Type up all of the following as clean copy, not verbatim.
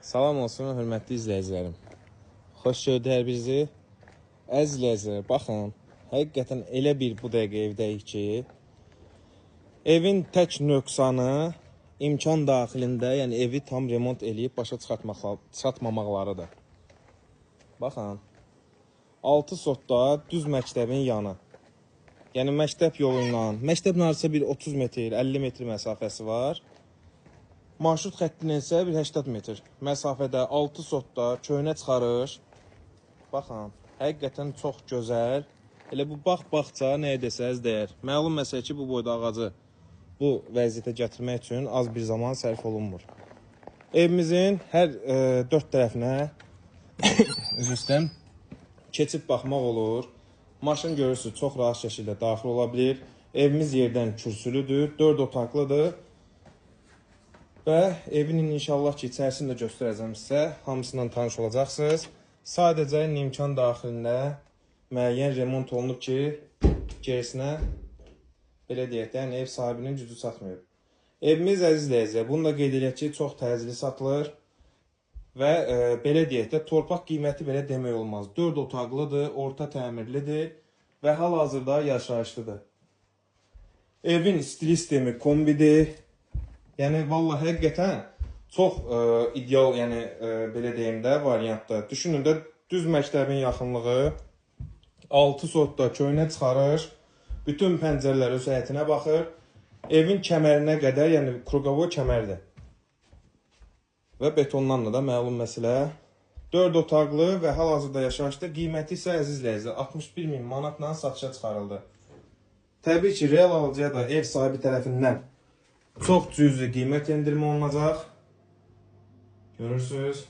Salam olsun, hörmətli izləyicilərim. Xoş gördük bizi. Əziz izləyicilər, baxın, həqiqətən elə bir bu dəqiqə evdəyik ki, evin tək nöqsanı imkan daxilində, yəni evi tam remont eləyib başa çatmamaqlarıdır. Baxın, 6 sotda düz məktəbin yanı. Yəni məktəb yolu ilə, məktəbin arası bir 30 metr, 50 metr məsafəsi var. Marşrut xəttindən isə bir 80 metr məsafədə 6 sotda köhnə çıxarış. Baxın, həqiqətən çox gözəl. Elə bu bağça nəyə desəz deyər. Məlum məsələ ki, bu boyda ağacı bu vəziyyətə gətirmək üçün az bir zaman sərf olunmur. Evimizin hər 4 tərəfinə üzr istəyirəm, keçib baxmaq olur. Maşın görürsünüz, çox rahat şəkildə daxil ola bilir. Evimiz yerdən kürsülüdür, 4 otaqlıdır. Və evin inşallah ki, içərisini də göstərəcəm sizə. Hamısından tanış olacaqsınız. Sadəcə imkan daxilində müəyyən remont olunub ki, gerisinə belə deyək də, yəni ev sahibinin gücü çatmıyor. Evimiz əziz izləyicilər, bunu da qeyd edək ki, çox təcili satılır. Və belə deyək də, torpaq qiyməti belə demək olmaz. 4 otaqlıdır, orta təmirlidir və hal-hazırda yaşayışlıdır. Evin stil sistemi kombidir. Yəni, vallahi həqiqətən çox ideal, yəni belə deyim də, variantdır. Düşünün də, düz məktəbin yaxınlığı, 6 sotda köhnə çıxarış, bütün pəncərələr öz həyətinə baxır, evin kəmərinə qədər, yəni kruqovoy kəmərdir. Və betondan da məlum məsələ. 4 otaqlı və hal-hazırda yaşayışda, qiyməti isə əziz izləyicilər 61.000 manatla satışa çıxarıldı. Təbii ki, real alıcıya da ev sahibi tərəfindən çox cüzi qiymət endirmə olunacaq. Görürsünüz.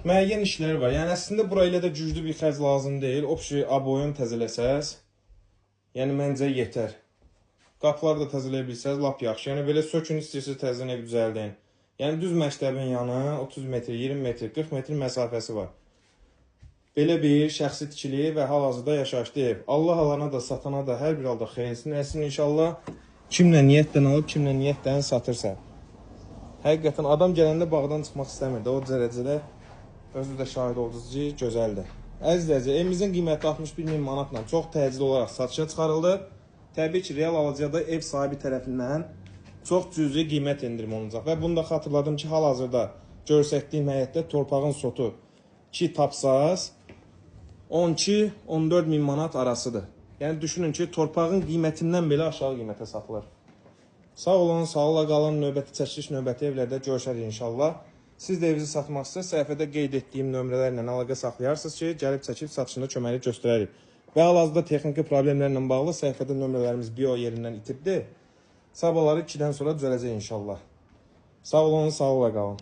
Müəyyən işlər var. Yəni əslində bura ilə də güclü bir xərc lazım deyil. Obşi aboyun təzələsəz, yəni məncə yetər. Qapıları da təzələyə bilsəz, lap yaxşı. Yəni belə sökün istəyirsiniz, təzələn ev düzəldin. Yəni düz məktəbin yanı 30 metr, 20 metr, 40 metr məsafəsi var. Belə bir şəxsi tikili və hal-hazırda yaşayışlı ev. Allah alana da, satana da hər bir halda xeyirsin etsin inşallah. Kimlə niyyətdən alıb, kimlə niyyətdən satırsa. Həqiqətən adam gələndə bağdan çıxmaq istəmirdi. O dərəcədə özü də şahid olduğunuz ki, gözəldir. Əziz, evimizin qiyməti 61.000 manatla çox təcili olaraq satışa çıxarıldı. Təbii ki, real alıcıya da ev sahibi tərəfindən çox cüzi qiymət endirmə olunacaq. Və bunu da xatırladım ki, hal-hazırda göstərdiyim həyətdə torpağın sotu ki, tapsaz 12-14 min manat arasıdır. Yəni düşünün ki, torpağın qiymətindən belə aşağı qiymətə satılır. Sağ olun, sağlıqla qalın. Növbəti çəkiliş, növbəti evlərdə görüşərik inşallah. Siz də evinizi satmaq istəsəz, səhifədə qeyd etdiyim nömrələrlə əlaqə saxlayarsınız ki, gəlib çəkib satışında köməklik göstərərik. Və hal-hazırda texniki problemlərlə bağlı səhifədə nömrələrimiz bio yerindən itibdir. Sabahları 2-dən sonra düzələcək inşallah. Sağ olun, sağlıqla qalın.